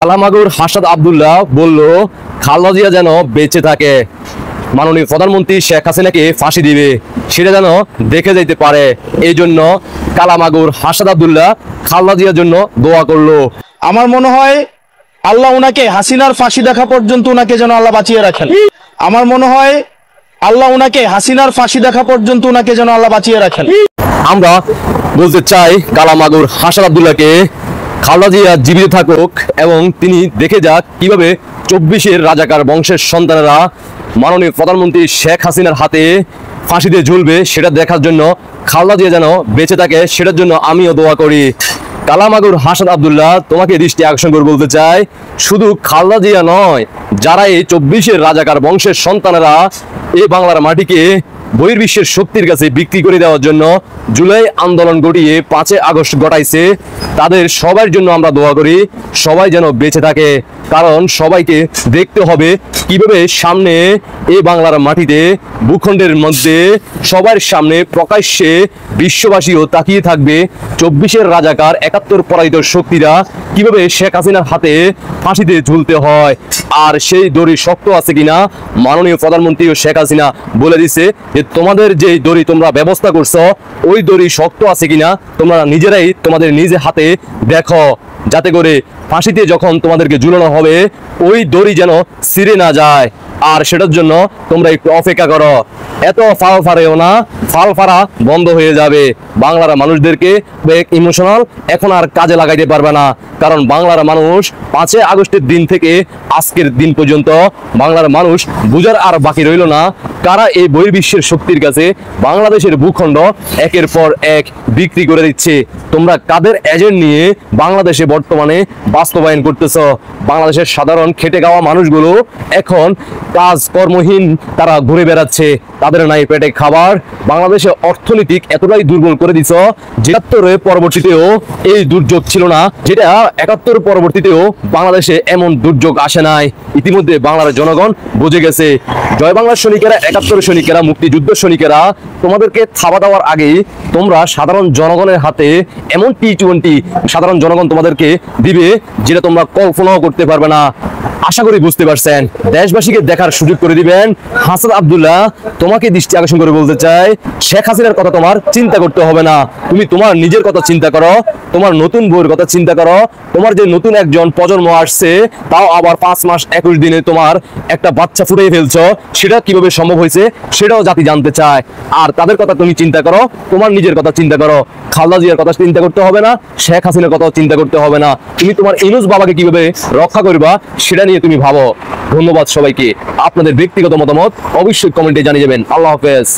কালামাগুর হাসাদ আব্দুল্লাহ বলল খালেদা জিয়া যেন বেঁচে থাকে, মাননীয় প্রধানমন্ত্রী শেখ হাসিনাকে ফাঁসি দিবে সেটা যেন দেখে যাইতে পারে। এই জন্য কালামাগুর হাসাদ আব্দুল্লাহ খালেদা জিয়ার জন্য দোয়া করলো। আমার মনে হয় আল্লাহ উনাকে হাসিনার ফাঁসি দেখা পর্যন্ত উনাকে যেন আল্লাহ বাঁচিয়ে রাখেন। আমার মনে হয় আল্লাহ উনাকে হাসিনার ফাঁসি দেখা পর্যন্ত উনাকে যেন আল্লাহ বাঁচিয়ে রাখেন। আমরা বলতে চাই কালামাগুর হাসাদ আব্দুল্লাহকে খালেদা জিয়া জীবিত থাকুক এবং তিনি দেখে যাক কিভাবে 24-এর রাজাকার বংশের সন্তানেরা মাননীয় প্রধানমন্ত্রী শেখ হাসিনার হাতে ফাঁসিতে ঝুলবে, সেটা দেখার জন্য খালেদা জিয়া যেন বেঁচে থাকে সেটার জন্য আমিও দোয়া করি। কালামাগুর হাসাদ আব্দুল্লাহ তোমাকে দৃষ্টি আকর্ষণ করে বলতে চাই, শুধু খালেদা জিয়া নয়, যারা এই 24-এর রাজাকার বংশের সন্তানেরা এই বাংলার মাটিকে বহির্বিশ্বের শক্তির কাছে বিক্রি করে দেওয়ার জন্য জুলাই আন্দোলন গড়িয়ে 5 আগস্ট ঘটাইছে, তাদের সবার জন্য আমরা দোয়া করি সবাই যেন বেঁচে থাকে। কারণ সবাইকে দেখতে হবে কিভাবে সামনে এই বাংলার মাটিতে ভূখণ্ডের মধ্যে সবার সামনে প্রকাশ্যে বিশ্ববাসীও তাকিয়ে থাকবে 24-এর রাজাকার 71 পরাজিত শক্তিরা কিভাবে শেখ হাসিনার হাতে ফাঁসিতে ঝুলতে হয়। আর সেই দড়ি শক্ত আছে কিনা মাননীয় প্রধানমন্ত্রী ও শেখ হাসিনা বলে দিছে যে তোমাদের যে দড়ি তোমরা ব্যবস্থা করছো ওই দড়ি শক্ত আছে কিনা তোমরা নিজেরাই তোমাদের নিজে হাতে দেখো, যাতে করে ফাঁসিতে যখন তোমাদেরকে ঝুলানো হবে ওই দড়ি যেন ছিঁড়ে না যায়। আর সেটার জন্য তোমরা একটু অপেক্ষা করো, এত ফাল ফারেও না, ফাল ফারা বন্ধ হয়ে যাবে। বাংলার মানুষদেরকে ইমোশনাল এখন আর কাজে লাগাইতে পারবে না, কারণ বাংলার মানুষ 5 আগস্টের দিন থেকে আজকের দিন পর্যন্ত বাংলার মানুষ বুঝার আর বাকি রইল না কারা এই বহির্বিশ্বের শক্তির কাছে বাংলাদেশের ভূখণ্ড একের পর এক বিক্রি করে দিচ্ছে। তোমরা কাদের এজেন্ট নিয়ে বাংলাদেশে বর্তমানে বাস্তবায়ন করতেছ? বাংলাদেশের সাধারণ খেটে খাওয়া মানুষগুলো এখন কাজ কর্মহীন, তারা ঘুরে বেড়াচ্ছে, তাদের নাই পেটে খাবার। বাংলাদেশে অর্থনৈতিক এতটাই দুর্বল করে দিছ, ৭৭ পরবর্তীতেও এই দুর্যোগ ছিল না, যেটা ৭১ পরবর্তীতেও বাংলাদেশে এমন দুর্যোগ আসে নাই। ইতিমধ্যে বাংলার জনগণ বুঝে গেছে। জয় বাংলার সৈনিকেরা, ৭১ সৈনিকেরা, মুক্তিযুদ্ধ সৈনিকেরা, তোমাদেরকে থাবা দেওয়ার আগেই তোমরা সাধারণ জনগণের হাতে এমন T20 সাধারণ জনগণ তোমাদেরকে দিবে যেটা তোমরা কল্পনাও করতে পারবে না। আশা করি বুঝতে পারছেন। দেশবাসীকে দেখার সুযোগ করে দিবেন। হাসাদ আব্দুল্লাহ তোমাকে দৃষ্টি আকর্ষণ করে বলতে চাই, শেখ হাসিনার কথা তোমার চিন্তা করতে হবে না, তুমি তোমার নিজের কথা চিন্তা করো, তোমার নতুন বউয়ের কথা চিন্তা করো। তোমার যে নতুন একজন প্রজন্ম আসছে, তাও আবার 5 মাস 21 দিনে তোমার একটা বাচ্চা ফুটিয়ে ফেলছো, সেটা কিভাবে সম্ভব হয়েছে সেটাও জাতি জানতে চায়। আর তাদের কথা তুমি চিন্তা করো, তোমার নিজের কথা চিন্তা করো। খালেদা জিয়ার কথা চিন্তা করতে হবে না, শেখ হাসিনার কথাও চিন্তা করতে হবে না। তুমি তোমার ইউনূস বাবাকে কিভাবে রক্ষা করবা সেটা নিয়ে তুমি ভাবো। ধন্যবাদ সবাইকে। আপনাদের ব্যক্তিগত মতামত অবশ্যই কমেন্টে জানিয়ে যাবেন। আল্লাহ হাফেজ।